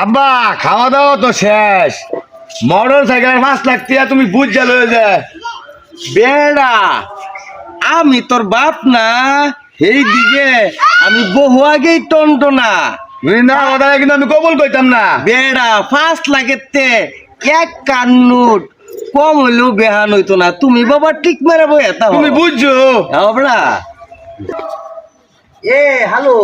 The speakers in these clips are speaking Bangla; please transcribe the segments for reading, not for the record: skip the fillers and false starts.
আব্বা খাওয়া দাওয়া তো শেষ। মোটর সাইকেলের 5 লাখ টাকা তুমি বুঝা লয়ে যায় বেড়া। আমি তোর বাপ না, এই দিকে আমি বহু আগেই টনটনা না কথা কিন্তু আমি কবুল কইতাম না বেড়া। 5 লাখের তে এক কান্নুট কম হইলেও বেহান হইতো না। তুমি বাবা ঠিক মেরে বই এটা তুমি বুঝছো বাবা। এ হ্যালো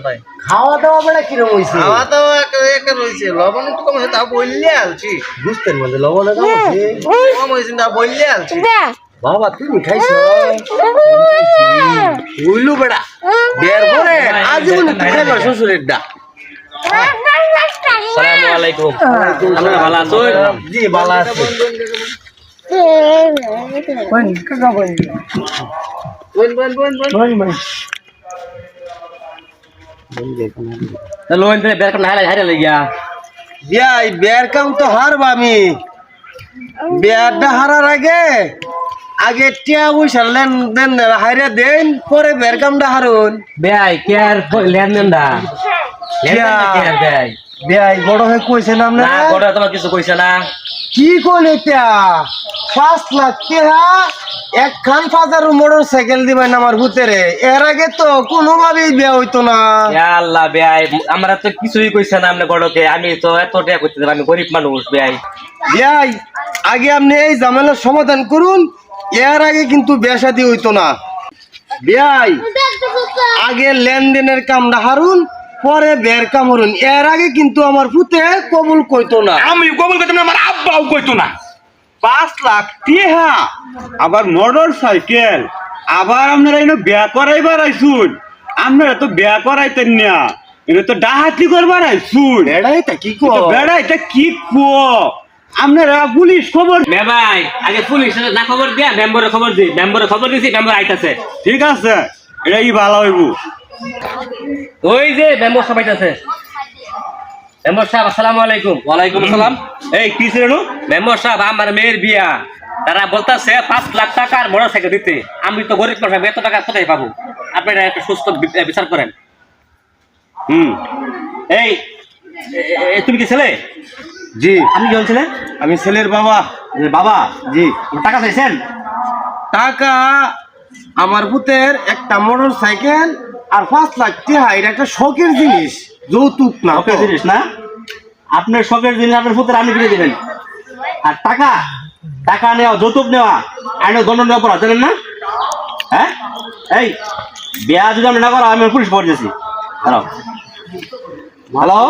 ভাই খাওয়া দাওয়া বেড়া কিরকম হইছে? খাওয়া দাওয়া একটা রয়েছে, লবণ একটু কম হয়েছে, তা বললে আলছি। বুঝতেন মধ্যে লবণ কম হয়েছে তা বললে আলছি। বাবা তুমি খাইছো? উইলু বেড়া বের করে আজীবন তুই খাইবা শ্বশুরের ডা। আসসালামু আলাইকুম। আপনারা ভালো আছেন? জি ভালো আছি। লোন থেকে বের করে হাইরা লাগিয়া বিয়াই বের কাম তো হারবা আমি। বেরটা হারার আগে আগে টিয়া পয়সা লেনদেন হাইরা দেন, পরে বের কামটা হারুন। বেয়াই কেয়ার লেনদেন দা কেয়ার বেয়াই বিয়াই বড় হয়ে কইছেন আপনি না গোটা তোমার কিছু কইছে না। কি কোন এটা 5 লাখ টাকা একখান ফাজারু মোটর সাইকেল দিবেন আমার ভূতেরে। এর আগে তো কোনোভাবেই বিয়া হইতো না। ইয়া আল্লাহ বেয়াই আমরা তো কিছুই কইছে না আপনি গড়কে। আমি তো এত টাকা করতে আমি গরিব মানুষ বেয়াই। বিয়াই আগে আপনি এই ঝামেলার সমাধান করুন, এর আগে কিন্তু বিয়া শাদী হইতো না। বিয়াই আগে লেনদেনের কামটা হারুন, পরে বের কাম হারুন। এর আগে কিন্তু আমার ভূতে কবুল কইতো না। আমি কবুল করতাম না, আমার আব্বাও কইতো না। 5 লাখ টাকা আবার মোটর সাইকেল, আবার আপনারা এনে বিয়া করাইবার আইসুন। আপনারা তো বিয়া করাইতেন না, এটা তো ডাহাতি করবার আইসুন। বেড়াই তা কি কো? বেড়া এটা কি কো? আপনারা পুলিশ খবর ভাই আগে পুলিশ না খবর দিয়া মেম্বারের খবর দিই। মেম্বারের খবর দিছি, মেম্বার আইতাছে। ঠিক আছে, এটা কি ভালো হইব? ওই যে মেম্বার সাহেব আইতাছে। মেম্বার সাহেব আসসালামু আলাইকুম। ওয়ালাইকুম আসসালাম। এই কি ছিল? মেম্বার সাহেব আমার মেয়ের বিয়া, তারা বলতাছে 5 লাখ টাকার মোটর সাইকেল দিতে। আমি তো গরিব মানুষ, এত টাকা কোথায় পাবো? আপনারা একটা সুস্থ বিচার করেন। এই তুমি কি ছেলে? জি আপনি কি ছেলে? আমি ছেলের বাবা। বাবা জি টাকা চাইছেন? টাকা আমার ভূতের একটা মোটর সাইকেল আর 5 লাখ টাকা, এটা একটা শখের জিনিস, যৌতুক না। শখের জিনিস না? আপনার শখের জিনিস আপনার পুত্র আপনি কিনে দেবেন। আর টাকা টাকা নেওয়া, যৌতুক নেওয়া আইনের দণ্ড নেওয়া পড়া জানেন না? হ্যাঁ এই বিয়া যদি আমি না করো আমি পুলিশ খবর দিয়েছি। Hello hello